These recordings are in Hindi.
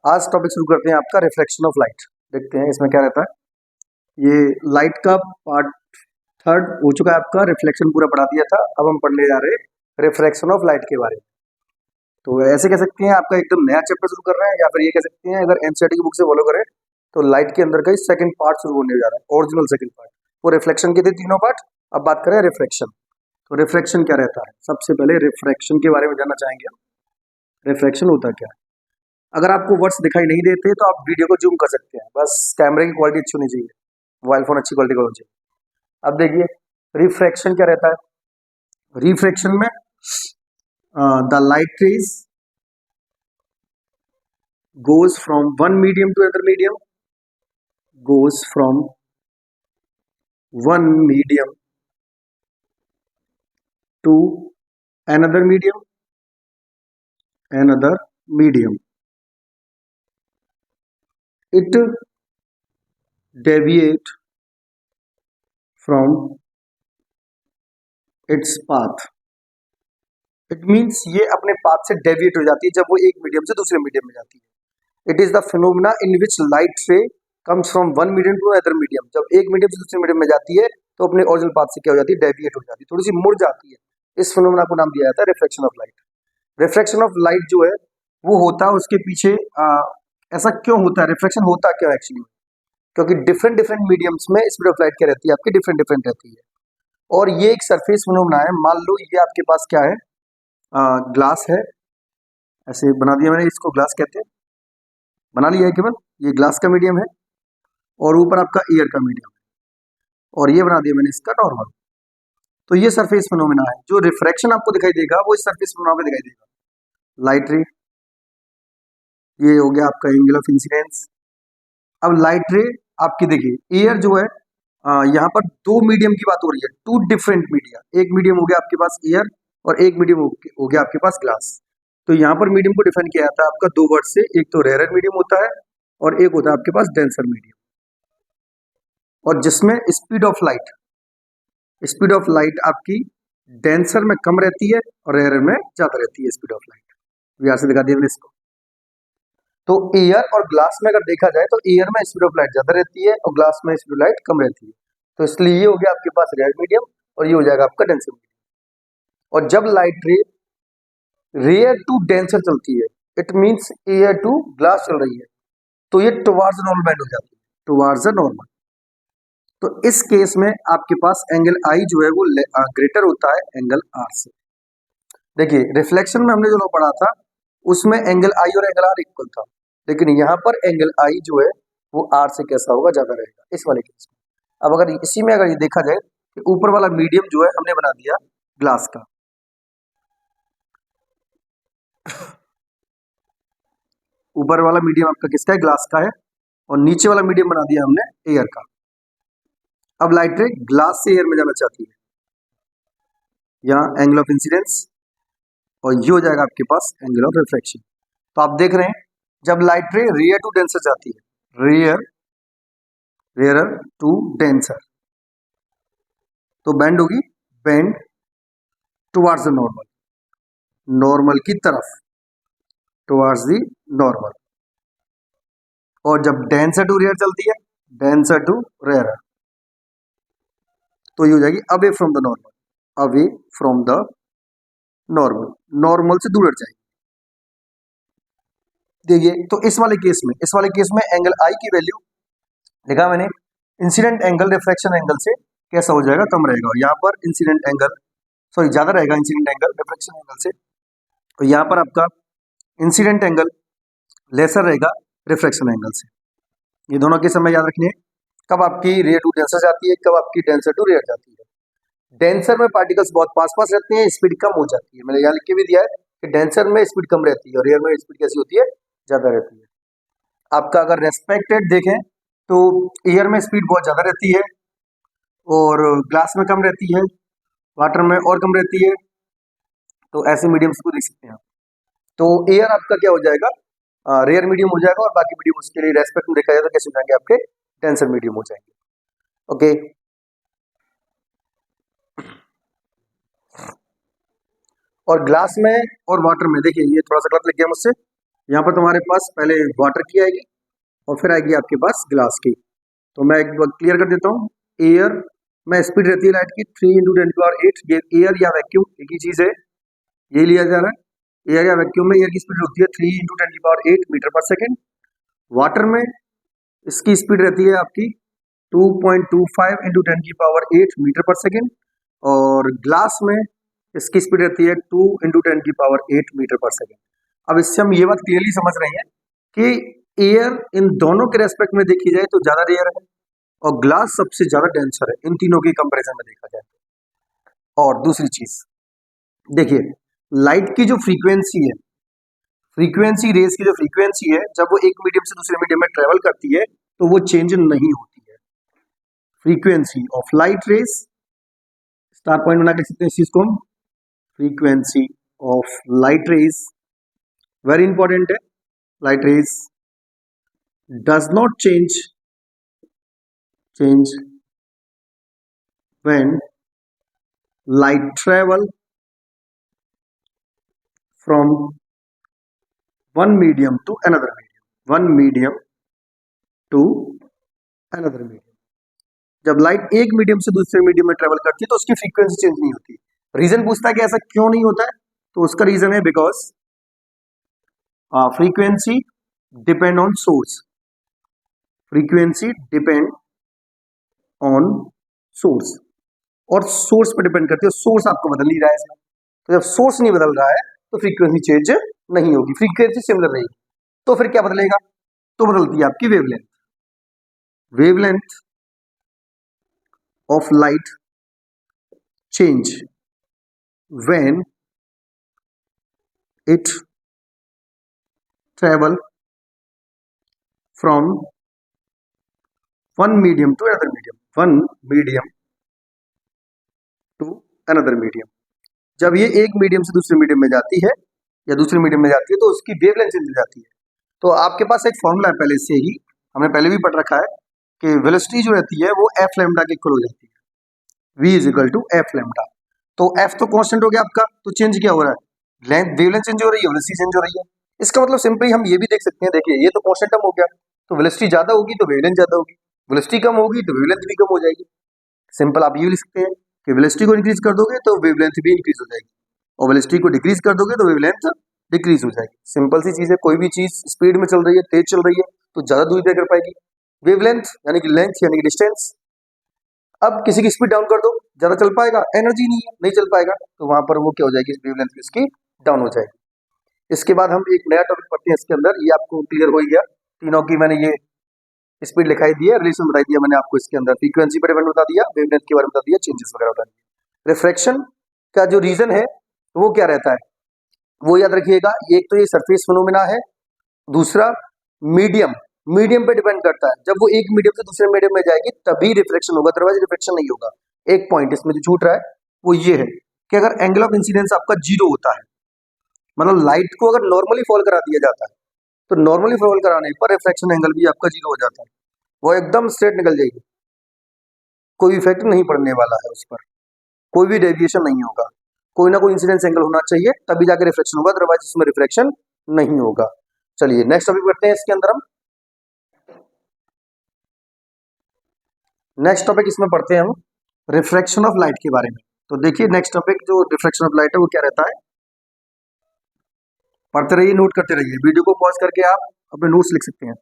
आज टॉपिक शुरू करते हैं आपका रिफ्लेक्शन ऑफ लाइट। देखते हैं इसमें क्या रहता है। ये लाइट का पार्ट थर्ड हो चुका है आपका, रिफ्लेक्शन पूरा पढ़ा दिया था। अब हम पढ़ने जा रहे हैं रिफ्लेक्शन ऑफ लाइट के बारे में। तो ऐसे कह सकते हैं आपका एकदम नया चैप्टर शुरू कर रहे हैं, या फिर ये कह सकते हैं अगर एनसीईआरटी की बुक से फॉलो करें तो लाइट के अंदर का ही सेकंड पार्ट शुरू होने जा रहा है, ओरिजिनल सेकंड पार्ट। वो रिफ्लेक्शन के थे तीनों पार्ट, अब बात करें रिफ्लेक्शन। तो रिफ्लेक्शन क्या रहता है, सबसे पहले रिफ्रैक्शन के बारे में जानना चाहेंगे हम। रिफ्लेक्शन होता क्या है? अगर आपको वर्ड्स दिखाई नहीं देते तो आप वीडियो को जूम कर सकते हैं, बस कैमरे की क्वालिटी अच्छी होनी चाहिए, मोबाइल फोन अच्छी क्वालिटी का होना चाहिए। अब देखिए रिफ्रैक्शन क्या रहता है। रिफ्रैक्शन में the light rays goes from one medium to another medium, goes from one medium to another medium, another medium. It deviate from its path. It means ये अपने पाथ से डेविएट हो जाती है जब वो एक मीडियम से दूसरे मीडियम में जाती है। It is the phenomena in which light ray comes from one medium to other medium. जब एक मीडियम से दूसरे मीडियम में जाती है तो अपने ओरिजिनल पाथ से क्या हो जाती है, डेविएट हो जाती है, थोड़ी सी मुड़ जाती है। इस फिनोमेना को नाम दिया जाता है reflection of light. Reflection of light जो है वो होता है उसके पीछे ऐसा क्यों होता है, रिफ्लेक्शन होता क्या एक्चुअली, क्योंकि डिफरेंट डिफरेंट मीडियम्स में स्पीड ऑफ लाइट क्या रहती है आपकी, डिफरेंट डिफरेंट रहती है। और ये एक सरफेस फिनोमेना है। मान लो ये आपके पास क्या है, ग्लास है, ऐसे बना दिया मैंने, इसको ग्लास कहते हैं, बना लिया है केवल, ये ग्लास का मीडियम है और ऊपर आपका एयर का मीडियम है, और ये बना दिया मैंने इसका नॉर्मल। तो ये सरफेस फिनोमेना है। जो रिफ्रैक्शन आपको दिखाई देगा वो इस सरफेस फिनोमेना पे दिखाई देगा। लाइट रे, ये हो गया आपका एंगल ऑफ इंसिडेंस। अब लाइट रे आपकी देखिए, एयर जो है यहाँ पर दो मीडियम की बात हो रही है, टू डिफरेंट मीडिया। एक मीडियम हो गया आपके पास एयर और एक मीडियम हो गया आपके पास ग्लास। तो यहाँ पर मीडियम को डिफाइन किया जाता है आपका दो वर्ड से, एक तो रेयर मीडियम होता है और एक होता है आपके पास डेंसर मीडियम। और जिसमें स्पीड ऑफ लाइट आपकी डेंसर में कम रहती है और रेयर में ज्यादा रहती है स्पीड ऑफ लाइट। यहाँ से दिखा दिया मैंने इसको। तो एयर और ग्लास में अगर देखा जाए तो एयर में स्पीड ऑफ लाइट ज्यादा रहती है और ग्लास में स्पीड ऑफ लाइट कम रहती है। तो इसलिए ये हो गया आपके पास रेयर मीडियम और ये हो जाएगा आपका डेंसर मीडियम। और जब लाइट रे रेयर टू डेंसर चलती है, it means air to glass चल रही है, तो ये टुवार्ड्स नॉर्मल बेंड हो जाती है, टुवार्ड्स द नॉर्मल। तो इस केस में आपके पास एंगल आई जो है वो ग्रेटर होता है एंगल आर से। देखिए रिफ्लेक्शन में हमने जो पढ़ा था उसमें एंगल आई और एंगल आर इक्वल था, लेकिन यहाँ पर एंगल आई जो है वो आर से कैसा होगा, ज्यादा रहेगा इस वाले केस में। अब अगर इसी में अगर ये देखा जाए कि ऊपर वाला मीडियम जो है हमने बना दिया ग्लास का, ऊपर वाला मीडियम आपका किसका है, ग्लास का है, और नीचे वाला मीडियम बना दिया हमने एयर का। अब लाइट रे ग्लास से एयर में जाना चाहती है, यहाँ एंगल ऑफ इंसिडेंस, और ये हो जाएगा आपके पास एंगल ऑफ रिफ्रैक्शन। तो आप देख रहे हैं जब लाइट रे रेयर टू डेंसर जाती है, रेयर टू डेंसर, तो बेंड होगी, bend towards the normal, normal की तरफ, टुवार्ड्स द नॉर्मल। और जब डेंसर टू रेयर चलती है, डेंसर टू रेयर, तो ये हो जाएगी away from the normal, away from the normal, normal से दूर हट जाएगी। देखिए तो इस वाले केस में एंगल आई की वैल्यू देखा मैंने, इंसिडेंट एंगल रिफ्लेक्शन एंगल से कैसा हो जाएगा, कम रहेगा। यहाँ पर इंसिडेंट एंगल ज्यादा रहेगा इंसिडेंट एंगल रिफ्लेक्शन एंगल से, तो यहाँ पर आपका इंसिडेंट एंगल लेसर रहेगा रिफ्लेक्शन एंगल से। ये दोनों के समय याद रखिए, कब आपकी रेयर टू डेंसर जाती है, कब आपकी डेंसर टू रेयर जाती है। डेंसर में पार्टिकल्स बहुत पास पास रहते हैं, स्पीड कम हो जाती है। मैंने यहाँ लिख के भी दिया है कि डेंसर में स्पीड कम रहती है और रेयर में स्पीड कैसी होती है, ज्यादा रहती है। आपका अगर रेस्पेक्टेड देखें तो एयर में स्पीड बहुत ज्यादा रहती है और ग्लास में कम रहती है, वाटर में और कम रहती है। तो ऐसे मीडियम्स को देख सकते हैं आप। तो एयर आपका क्या हो जाएगा, रेयर मीडियम हो जाएगा, और बाकी मीडियम उसके लिए रेस्पेक्ट में देखा जाए तो कैसे हो जाएंगे आपके, डेंसर मीडियम हो जाएंगे। ओके, और ग्लास में और वाटर में देखिए, ये थोड़ा सा गलत लग गया मुझसे, यहाँ पर तुम्हारे पास पहले वाटर की आएगी और फिर आएगी आपके पास ग्लास की। तो मैं एक बार क्लियर कर देता हूँ। एयर में स्पीड रहती है लाइट की 3 × 10⁸ ये एयर या वैक्यूम एक ही चीज है, ये लिया जा रहा है। एयर या वैक्यूम में एयर की स्पीड होती है 3 × 10⁸ मीटर पर सेकेंड। वाटर में इसकी स्पीड रहती है आपकी 2.25 × 10⁸ मीटर पर सेकेंड। और ग्लास में इसकी स्पीड रहती है 2 × 10⁸ मीटर पर सेकेंड। अब इससे हम ये बात क्लियरली समझ रहे हैं कि एयर इन दोनों के रेस्पेक्ट में देखी जाए तो ज्यादा रेयर है और ग्लास सबसे ज्यादा डेंसर है इन तीनों के कंपैरिजन में देखा जाए। और दूसरी चीज देखिए, लाइट की जो फ्रीक्वेंसी है, फ्रीक्वेंसी रेस की जो फ्रीक्वेंसी है, जब वो एक मीडियम से दूसरे मीडियम में ट्रेवल करती है तो वो चेंज नहीं होती है। Frequency of light rays, star point बना के लिख सकते हैं इस चीज को हम। Frequency of light rays very important है। Light rays does not change when light travel from one medium to another medium, जब लाइट एक मीडियम से दूसरे मीडियम में ट्रेवल करती है तो उसकी फ्रीक्वेंसी चेंज नहीं होती। रीजन पूछता है कि ऐसा क्यों नहीं होता है, तो उसका रीजन है because frequency depend on source. Frequency depend on source और सोर्स पर डिपेंड करती है। सोर्स आपको बदल नहीं रहा है इसमें, तो जब सोर्स नहीं बदल रहा है तो फ्रीक्वेंसी चेंज नहीं होगी, फ्रीक्वेंसी सिमिलर रहेगी। तो फिर क्या बदलेगा, तो बदलती है आपकी wavelength. Wavelength of light change when it travel from one medium to another medium. जब ये एक मीडियम से दूसरे मीडियम में जाती है या दूसरे मीडियम में जाती है तो उसकी वेवलेंथ चेंज हो जाती है। तो आपके पास एक फॉर्मूला है पहले से ही, हमने पहले भी पढ़ रखा है कि वेलोसिटी जो रहती है वो एफ लैम्डा के इक्वल हो जाती है, v is equal to F lambda. तो एफ तो कांस्टेंट हो गया आपका, तो चेंज क्या हो रहा है, लेंथ, वेवलेंथ चेंज हो रही है, वेलोसिटी चेंज हो रही है। इसका मतलब सिंपली हम ये भी देख सकते हैं, देखिए ये तो कांस्टेंट टर्म हो गया, तो वेलोसिटी ज्यादा होगी तो वेवलेंथ ज्यादा होगी, वेलोसिटी कम होगी तो वेवलेंथ भी कम हो जाएगी। सिंपल आप ये लिख सकते हैं कि वेलोसिटी को इंक्रीज कर दोगे तो वेवलेंथ भी इंक्रीज हो जाएगी और वेलोसिटी को डिक्रीज कर दोगे तो वेवलेंथ डिक्रीज हो जाएगी। सिंपल सी चीज है, कोई भी चीज स्पीड में चल रही है, तेज चल रही है तो ज्यादा दूरी तय कर पाएगी। वेवलेंथ यानी कि लेंथ यानी कि डिस्टेंस। अब किसी की स्पीड डाउन कर दो, ज्यादा चल पाएगा, एनर्जी नहीं है, नहीं चल पाएगा, तो वहां पर वो क्या हो जाएगी, वेवलेंथ इसकी डाउन हो जाएगी। इसके बाद हम एक नया टॉपिक पढ़ते हैं इसके अंदर, ये आपको क्लियर हो ही गया, तीनों की मैंने ये स्पीड लिखाई दी है, रिलेशन बता दिया मैंने आपको इसके अंदर, फ्रीक्वेंसी पर डिपेंड बता दिया, वेवलेंथ के बारे में बता दिया, चेंजेस वगैरह बता दिया। रिफ्रैक्शन का जो रीजन है वो क्या रहता है, वो याद रखिएगा, एक तो ये सरफेस फिनोमेना है, दूसरा मीडियम पे डिपेंड करता है। जब वो एक मीडियम से दूसरे मीडियम में जाएगी तभी रिफ्लेक्शन होगा, अदरवाइज रिफ्लेक्शन नहीं होगा। एक पॉइंट इसमें जो छूट रहा है वो ये है कि अगर एंगल ऑफ इंसिडेंस आपका 0 होता है, मतलब लाइट को अगर नॉर्मली फॉल करा दिया जाता है तो नॉर्मली फॉल कराने पर रिफ्लेक्शन एंगल भी आपका 0 हो जाता है, वो एकदम स्ट्रेट निकल जाएगी, कोई इफेक्ट नहीं पड़ने वाला है उस पर, कोई भी डेविएशन नहीं होगा, कोई ना कोई इंसिडेंस एंगल होना चाहिए तभी जाके रिफ्लेक्शन होगा, अदरवाइज इसमें रिफ्लेक्शन नहीं होगा। चलिए नेक्स्ट टॉपिक पढ़ते हैं इसके अंदर हम। नेक्स्ट टॉपिक इसमें पढ़ते हैं हम रिफ्रैक्शन ऑफ लाइट के बारे में। तो देखिए नेक्स्ट टॉपिक जो रिफ्रैक्शन ऑफ लाइट है वो क्या रहता है, पढ़ते रहिए, नोट करते रहिए, वीडियो को पॉज करके आप अपने नोट्स लिख सकते हैं।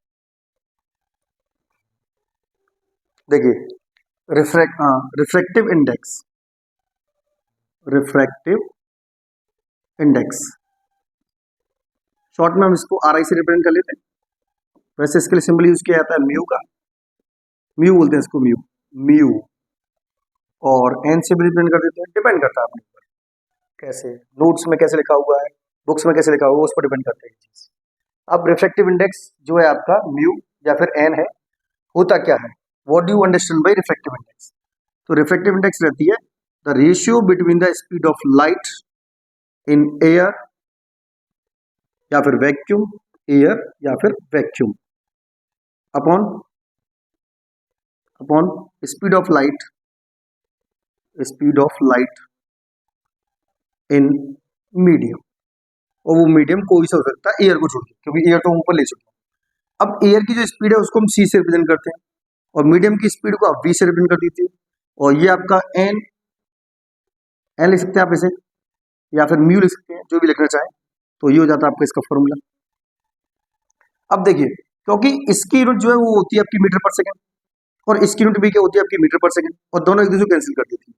देखिए रिफ्रैक्टिव इंडेक्स शॉर्ट में हम इसको आर आई से रिप्रेजेंट कर लेते हैं। वैसे इसके लिए सिंपल यूज किया जाता है म्यू का, म्यू बोलते हैं इसको, म्यू और एन से भी रिप्रेजेंट कर देते हैं, डिपेंड करता है अपने ऊपर कैसे, नोट्स में कैसे लिखा हुआ है, बुक्स में कैसे लिखा हुआ है, उस पर डिपेंड करता है ये चीज। अब रिफ्रैक्टिव इंडेक्स जो है आपका म्यू या फिर एन है, होता क्या है, what do you understand by refractive index. तो रिफ्रैक्टिव इंडेक्स रहती है the ratio between the speed of light in air या फिर वैक्यूम, एयर या फिर vacuum upon speed of light in medium. और वो मीडियम कोई सा हो सकता है एयर को छोड़ के, क्योंकि एयर तो हम ऊपर ले चुके हैं। अब एयर की जो स्पीड है उसको हम सी से रिप्रेजेंट करते हैं, और मीडियम की स्पीड को आप वी से रिप्रेजेंट कर देते हैं, और ये आपका एन एन लिख सकते हैं आप इसे, या फिर म्यू लिख सकते हैं, जो भी लिखना चाहें। तो ये हो जाता है आपका इसका फॉर्मूला। अब देखिए, क्योंकि इसकी यूनिट जो है वो होती है आपकी मीटर पर सेकंड, और इसकी यूनिट भी क्या होती है आपकी मीटर पर सेकंड, और दोनों एक दूसरे को कैंसिल कर देती है।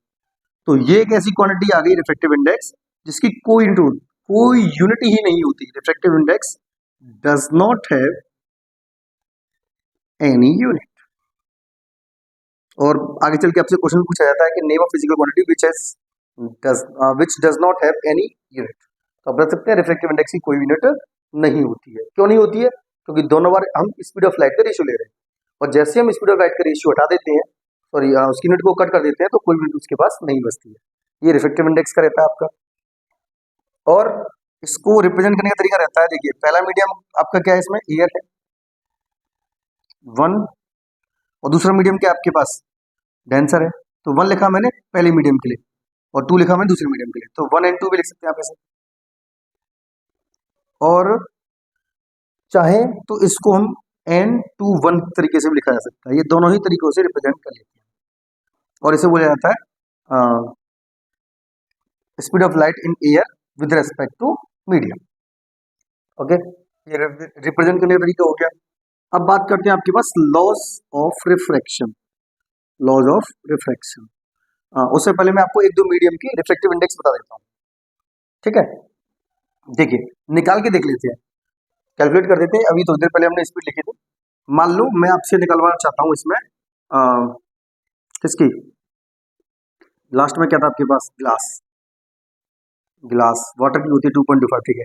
तो ये एक ऐसी क्वांटिटी आ गई रिफ्रैक्टिव इंडेक्स जिसकी कोई यूनिट ही नहीं होती। Refractive index does not have any unit. और आगे चल के आपसे क्वेश्चन पूछा जाता है कि name of physical quantity which does not have any unit. तो आप बता सकते हैं रिफ्रैक्टिव इंडेक्स की कोई यूनिट नहीं होती है। क्यों नहीं होती है? क्योंकि दोनों बार हम स्पीड ऑफ लाइट का रेशियो ले रहे हैं, और जैसे हम स्पीड ऑफ लाइट का रेशियो हटा देते हैं, सॉरी उसकी यूनिट को कट कर देते हैं, तो कोई यूनिट उसके पास नहीं बचती है। ये रिफ्रैक्टिव इंडेक्स का रहता है आपका। और इसको रिप्रेजेंट करने का तरीका रहता है, देखिए पहला मीडियम आपका क्या है, इसमें एयर है 1, और दूसरा मीडियम क्या है आपके पास, डेंसर है। तो 1 लिखा मैंने पहले मीडियम के लिए, और 2 लिखा मैंने दूसरे मीडियम के लिए। तो 1 and 2 भी लिख सकते हैं आप ऐसे। और चाहे तो इसको हम n-1 तरीके से भी लिखा जा सकता है। ये दोनों ही तरीकों से रिप्रेजेंट कर लेते हैं, और इसे बोला जाता है speed of light in air with respect to medium. Okay, ये रिप्रेजेंट करने का तरीका हो गया। अब बात करते हैं आपके पास laws of refraction. Laws of refraction, उससे पहले मैं आपको एक दो मीडियम की रिफ्रैक्टिव इंडेक्स बता देता हूँ। ठीक है, देखिए निकाल के देख लेते हैं, कैलकुलेट कर देते हैं। अभी थोड़ी देर पहले हमने स्पीड लिखी थी। मान लो मैं आपसे निकलवाना चाहता हूँ इसमें किसकी, लास्ट में क्या था आपके पास, ग्लास वाटर की होती है 2.25, ठीक है।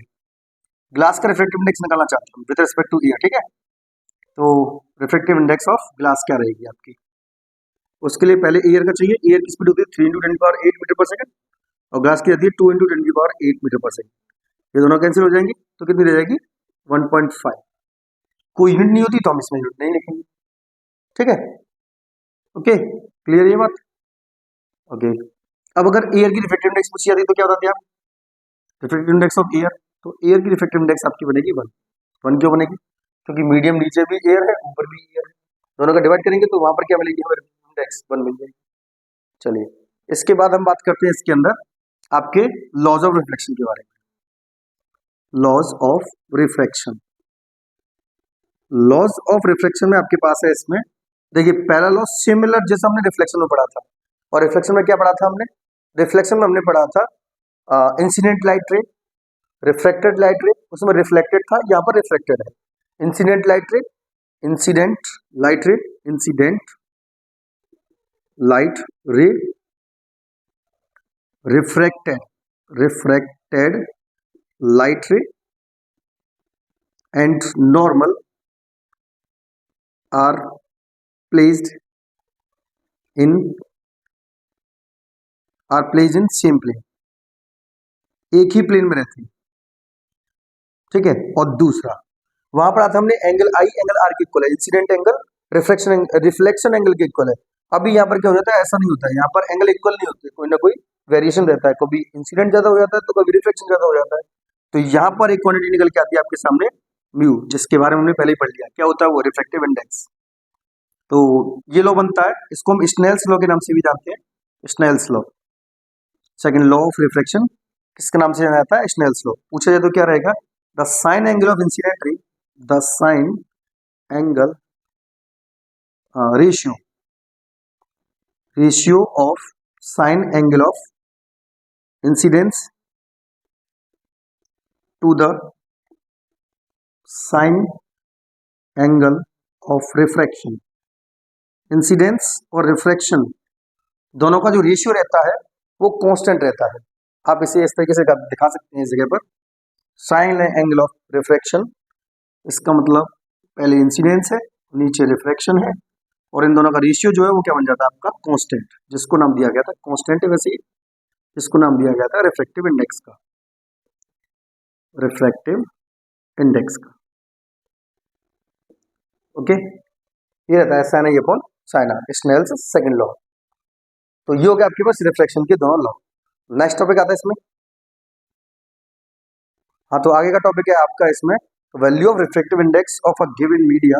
ग्लास का रिफ्रैक्टिव इंडेक्स निकालना चाहता हूँ विद रिस्पेक्ट टू एयर, ठीक है। तो रिफ्रैक्टिव इंडेक्स ऑफ ग्लास क्या रहेगी आपकी, उसके लिए पहले एयर का चाहिए। एयर की स्पीड होती है 3 × 10⁸ मीटर पर सेकंड, और ग्लास की रहती है 2 × 10⁸ मीटर पर सेकंड। ये दोनों कैंसिल हो जाएंगी, तो कितनी रह जाएगी 1.5। कोई यूनिट नहीं होती तो हम इसमें यूनिट नहीं लिखेंगे, ठीक है। ओके, क्लियर ये बात। ओके, अब अगर एयर की रिफ्रैक्टिव इंडेक्स पूछी जाती तो क्या बताते आप, रिफ्रैक्टिव इंडेक्स ऑफ एयर। तो एयर की रिफ्रैक्टिव इंडेक्स आपकी बनेगी 1 क्यों बनेगी, क्योंकि मीडियम नीचे भी एयर है ऊपर भी एयर है, दोनों का डिवाइड करेंगे तो वहां पर क्या मिलेगी हमें, इंडेक्स 1 मिल जाएगी। चलिए, इसके बाद हम बात करते हैं इसके अंदर आपके लॉज ऑफ रिफ्लेक्शन के बारे में। Laws of refraction, laws of reflection में आपके पास है इसमें, देखिए पहला लॉ सिमिलर जैसा हमने रिफ्लेक्शन में पढ़ा था। और रिफ्लेक्शन में क्या पढ़ा था हमने, रिफ्लेक्शन में हमने पढ़ा था incident light ray, reflected light ray. उसमें रिफ्लेक्टेड था, यहाँ पर रिफ्लेक्टेड है। Incident light ray, incident light ray, incident light ray, refracted light ray and normal are placed in same plane, एक ही प्लेन में रहते हैं, ठीक है। और दूसरा वहां पर आता हमने एंगल आई एंगल आर के इक्वल है, इंसिडेंट एंगल रिफ्लेक्शन एंगल के इक्वल है। अभी यहाँ पर क्या हो जाता है, ऐसा नहीं होता है, यहाँ पर एंगल इक्वल नहीं होते, कोई ना कोई वेरिएशन रहता है, कभी इंसिडेंट ज्यादा हो जाता है तो कभी रिफ्लेक्शन ज्यादा हो जाता है। तो यहाँ पर एक क्वांटिटी निकल के आती है आपके सामने म्यू, जिसके बारे में हमने पहले ही पढ़ लिया, क्या होता है वो रिफ्रैक्टिव इंडेक्स। तो ये लॉ बनता है, इसको हम स्नेल्स लॉ के नाम से भी जानते हैं, Snell's law. Second law of refraction किसके नाम से जाना जाता है, स्नेल्स लॉ। पूछा जाए तो क्या रहेगा, the sine angle of incident ray, the sine angle ratio of sine angle of incidence to the sine angle of refraction. Incidence और रिफ्रैक्शन दोनों का जो रेशियो रहता है वो कांस्टेंट रहता है। आप इसे इस तरीके से दिखा सकते हैं इस जगह पर, साइन एंगल ऑफ रिफ्रैक्शन, इसका मतलब पहले इंसिडेंस है नीचे रिफ्रैक्शन है, और इन दोनों का रेशियो जो है वो क्या बन जाता है आपका कांस्टेंट, जिसको नाम दिया गया था कांस्टेंट है, वैसे ही इसको नाम दिया गया था रिफ्रैक्टिव इंडेक्स का, रिफ्रैक्टिव इंडेक्स का। ओके, ये रहता है sine I upon sine R, Snell's second law. तो ये हो गया आपके पास रिफ्लेक्शन के दोनों लॉ। नेक्स्ट टॉपिक आता है इसमें, हाँ, तो आगे का टॉपिक है आपका इसमें value of refractive index of a given media,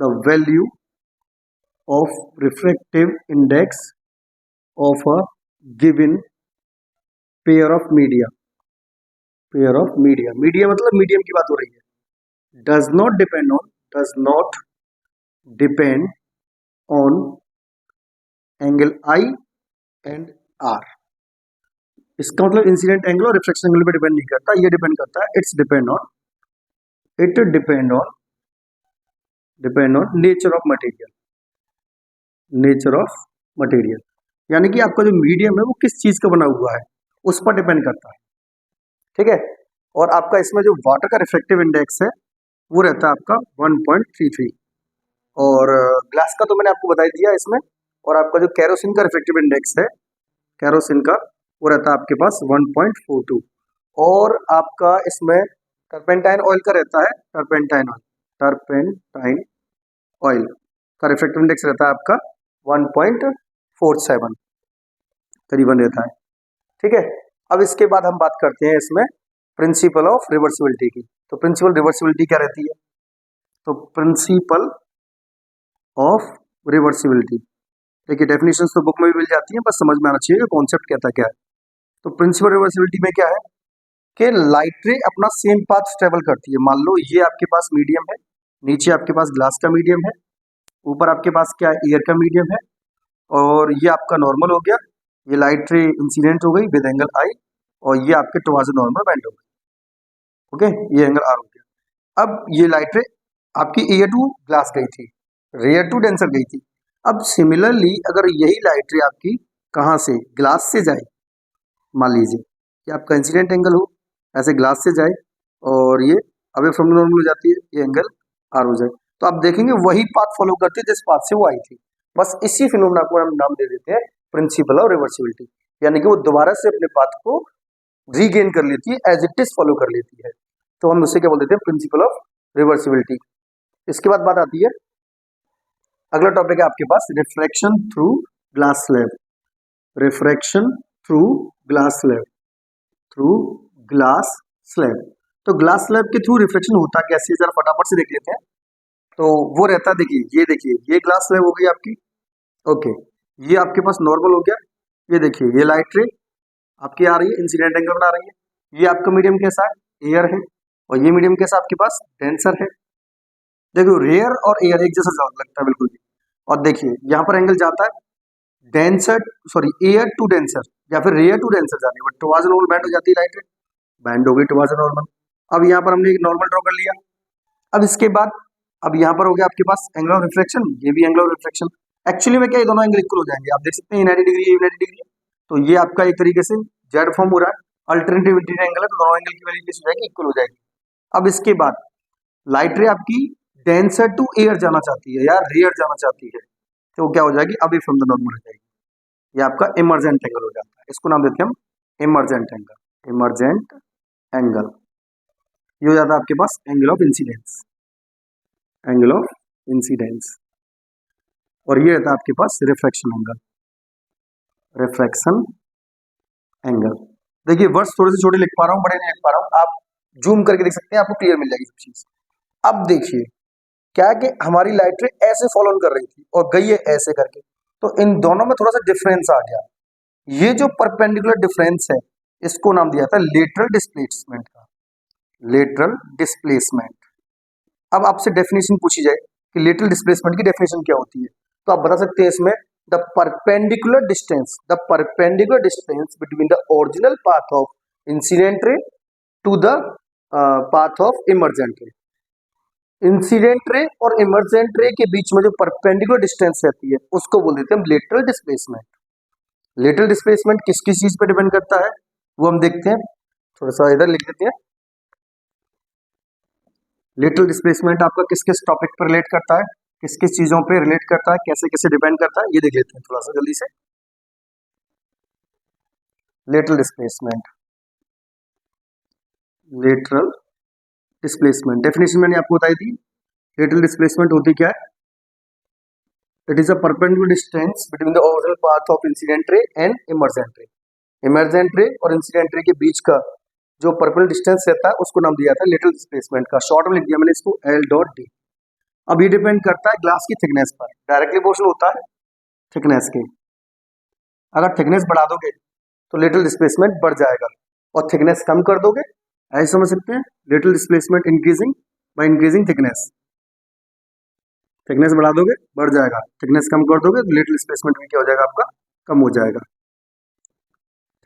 the value of refractive index of a given pair of media. Pair of media, media मतलब मीडियम की बात हो रही है। Does not depend on angle I and R. इसका मतलब इंसिडेंट एंगल और रिफ्लेक्शन एंगल पे डिपेंड नहीं करता, ये डिपेंड करता है it depend on nature of material. यानी कि आपका जो मीडियम है वो किस चीज का बना हुआ है उस पर डिपेंड करता है, ठीक है। और आपका इसमें जो वाटर का रिफ्लेक्टिव इंडेक्स है वो रहता है आपका 1.33, और ग्लास का तो मैंने आपको बता ही दिया इसमें। और आपका जो कैरोसिन का रिफ्लेक्टिव इंडेक्स है, कैरोसिन का, वो रहता है आपके पास 1.42। और आपका इसमें टर्पेंटाइन ऑयल का रहता है, टर्पेंटाइन ऑयल का रिफ्लेक्टिव इंडेक्स रहता है आपका 1.47 करीबन रहता है, ठीक है। अब इसके बाद हम बात करते हैं इसमें प्रिंसिपल ऑफ रिवर्सिबिलिटी की। तो प्रिंसिपल रिवर्सिबिलिटी क्या रहती है? तो प्रिंसिपल ऑफ रिवर्सिबिलिटी, देखिए डेफिनेशन तो बुक में भी मिल जाती है, बस समझ में आना चाहिए कॉन्सेप्ट कहता क्या है। तो प्रिंसिपल रिवर्सिबिलिटी में क्या है कि लाइट रे अपना सेम पाथ ट्रेवल करती है। मान लो ये आपके पास मीडियम है, नीचे आपके पास ग्लास का मीडियम है, ऊपर आपके पास क्या एयर का मीडियम है, और ये आपका नॉर्मल हो गया, ये लाइट रे इंसिडेंट हो गई विद एंगल आई, और ये आपके टुवर्ड्स नॉर्मल बेंड हो गई, ओके, ये एंगल आर हो गया। अब ये लाइट रे आपकी एयर टू ग्लास गई थी, रेयर टू डेंसर गई थी। अब सिमिलरली अगर यही लाइट रे आपकी कहाँ से, ग्लास से जाए, मान लीजिए कि आपका इंसिडेंट एंगल हो, ऐसे ग्लास से जाए और ये अवे फ्रॉम नॉर्मल हो जाती है, ये एंगल आर हो जाए, तो आप देखेंगे वही पाथ फॉलो करती है जिस पाथ से वो आई थी। बस इसी फिनोमेना को हम नाम दे देते हैं प्रिंसिपल ऑफ रिवर्सिबिलिटी, यानी कि वो दोबारा से अपने पाथ को रीगेन कर लेती है, एज इट इज फॉलो कर लेती है। तो हम उसे क्या बोल देते हैं, प्रिंसिपल ऑफ रिवर्सिबिलिटी। इसके बाद बात आती है, अगला टॉपिक है आपके पास refraction through glass slab. Refraction through glass slab, through glass slab. तो ग्लास स्लैब के थ्रू रिफ्लेक्शन होता कैसे, जरा फटाफट से देख लेते हैं। तो वो रहता है, देखिए ये ग्लास स्लैब हो गई आपकी, ओके, ये आपके पास नॉर्मल हो गया, ये देखिए ये लाइट रे आपकी आ रही है, इंसिडेंट एंगल बना रही है, ये आपका मीडियम कैसा है, एयर है, और ये मीडियम कैसा आपके पास डेंसर है। देखो रेयर और एयर एक जैसा लगता है बिल्कुल भी। और देखिए यहाँ पर एंगल जाता है denser, sorry air to denser या फिर रेयर टू डेंसर जाने बट टुवर्ड्स नॉर्मल बैंड हो जाती है लाइट रे, बैंड हो गई टुवर्ड्स नॉर्मल। अब यहाँ पर हमने एक नॉर्मल ड्रॉ कर लिया। अब इसके बाद अब यहाँ पर हो गया आपके पास एंगल ऑफ रिफ्लेक्शन, ये भी एंगल ऑफ रिफ्लेक्शन। एक्चुअली में क्या ये दोनों एंगल इक्वल हो जाएंगे, आप देख सकते हैं 90 डिग्री, 90 डिग्री। तो ये आपका एक तरीके से जेड फॉर्म हो रहा है, अल्टरनेटिव एंगल है, तो दोनों एंगल की वैल्यू किस हो जाएगी, इक्वल हो जाएगी। अब इसके बाद लाइट रे आपकी डेंसर टू एयर जाना चाहती है या रेयर जाना चाहती है, तो क्या हो जाएगी, अभी फ्रॉम द नॉर्मल हो जाएगी। ये आपका इमर्जेंट एंगल हो जाता है, इसको नाम देते हैं हम इमर्जेंट एंगल, इमर्जेंट एंगल। ये हो जाता है आपके पास angle of incidence, angle of incidence. और ये रहता है आपके पास रिफ्रैक्शन एंगल, रिफ्रैक्शन एंगल। देखिए वर्ड्स थोड़े से छोटे लिख पा रहा हूँ, बड़े नहीं लिख पा रहा हूँ, आप जूम करके देख सकते हैं, आपको क्लियर मिल जाएगी सब चीज। अब देखिए क्या है कि हमारी लाइट रे ऐसे फॉलो कर रही थी और गई है ऐसे करके, तो इन दोनों में थोड़ा सा डिफरेंस आ गया। ये जो परपेंडिकुलर डिफरेंस है इसको नाम दिया था लेटरल डिस्प्लेसमेंट का, लेटरल डिस्प्लेसमेंट। अब आपसे डेफिनेशन पूछी जाए कि लेटरल डिस्प्लेसमेंट की डेफिनेशन क्या होती है, तो आप बता सकते हैं इसमें the perpendicular distance between the original path of incident ray to the path of emergent ray. Incident ray और इमर्जेंट रे के बीच में जो परपेंडिकुलर डिस्टेंस रहती है उसको बोल देते हैं हम लेटरल डिस्प्लेसमेंट। लेटरल डिस्प्लेसमेंट किस किस चीज पे डिपेंड करता है वो हम देखते हैं, थोड़ा सा इधर लिख देते हैं। लेटरल डिस्प्लेसमेंट आपका किस किस टॉपिक पर रिलेट करता है, किस किस चीजों पे रिलेट करता है, कैसे कैसे डिपेंड करता है, ये देख लेते हैं थोड़ा सा जल्दी से। Lateral displacement, lateral displacement definition मैंने आपको बताई थी। लेटरल डिस्प्लेसमेंट होती क्या है, it is a perpendicular distance between the original path of incident रे एंड इमर्जेंट रे। इमर्जेंट रे और इंसिडेंट रे के बीच का जो पर्पल डिस्टेंस रहता है उसको नाम दिया था लेटरल डिस्प्लेसमेंट का, शॉर्ट में लिख दिया मैंने इसको L डॉट डी। अब ये डिपेंड करता है ग्लास की थिकनेस पर, डायरेक्टली पोर्शन होता है थिकनेस के। अगर थिकनेस बढ़ा दोगे तो लेटरल डिस्प्लेसमेंट बढ़ जाएगा, और थिकनेस कम कर दोगे, ऐसे समझ सकते हैं, lateral displacement increasing by increasing thickness. Thickness बढ़ा दोगे बढ़ जाएगा, थिकनेस कम कर दोगे तो लेटरल डिस्प्लेसमेंट भी क्या हो जाएगा आपका, कम हो जाएगा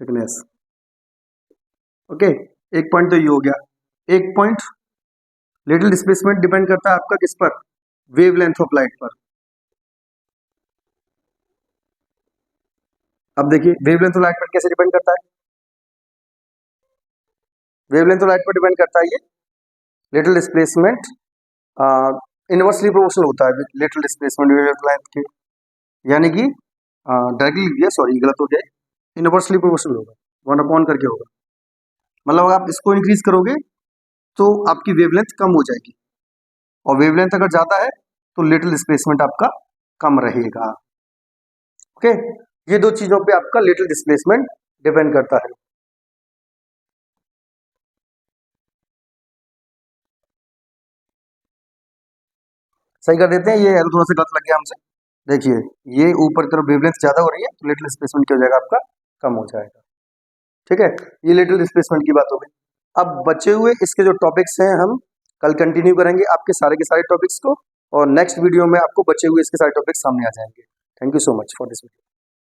थिकनेस। ओके, एक पॉइंट तो ये हो गया। एक पॉइंट, लेटरल डिस्प्लेसमेंट डिपेंड करता है आपका किस पर, वेवलेंथ ऑफ लाइट पर। अब देखिए वेवलेंथ ऑफ लाइट पर कैसे डिपेंड करता है, वेवलेंथ ऑफ लाइट पर डिपेंड करता है ये लेटरल डिस्प्लेसमेंट इनवर्सली प्रोपोर्शनल होता है लेटरल डिस्प्लेसमेंट वेवलेंथ लाइट के, यानी कि डायरेक्टली लिख दिया, सॉरी गलत हो गया, इनवर्सली प्रोपोर्शनल होगा, 1 करके होगा। मतलब अगर आप इसको इंक्रीज करोगे तो आपकी वेवलेंथ कम हो जाएगी, और वेवलेंथ अगर ज्यादा है तो लेटरल डिस्प्लेसमेंट आपका कम रहेगा। ओके, ये दो चीजों पे आपका लेटरल डिस्प्लेसमेंट डिपेंड करता है। सही कर देते हैं, ये थोड़ा सा गलत लग गया हमसे। देखिए ये ऊपर की तरफ वेवलेंथ ज्यादा हो रही है तो लेटरल डिस्प्लेसमेंट क्या हो जाएगा आपका, कम हो जाएगा। ठीक है, ये लेटरल डिस्प्लेसमेंट की बात हो गई। अब बचे हुए इसके जो टॉपिक्स हैं हम कल कंटिन्यू करेंगे आपके सारे के सारे टॉपिक्स को, और नेक्स्ट वीडियो में आपको बचे हुए इसके सारे टॉपिक्स सामने आ जाएंगे। Thank you so much for this video.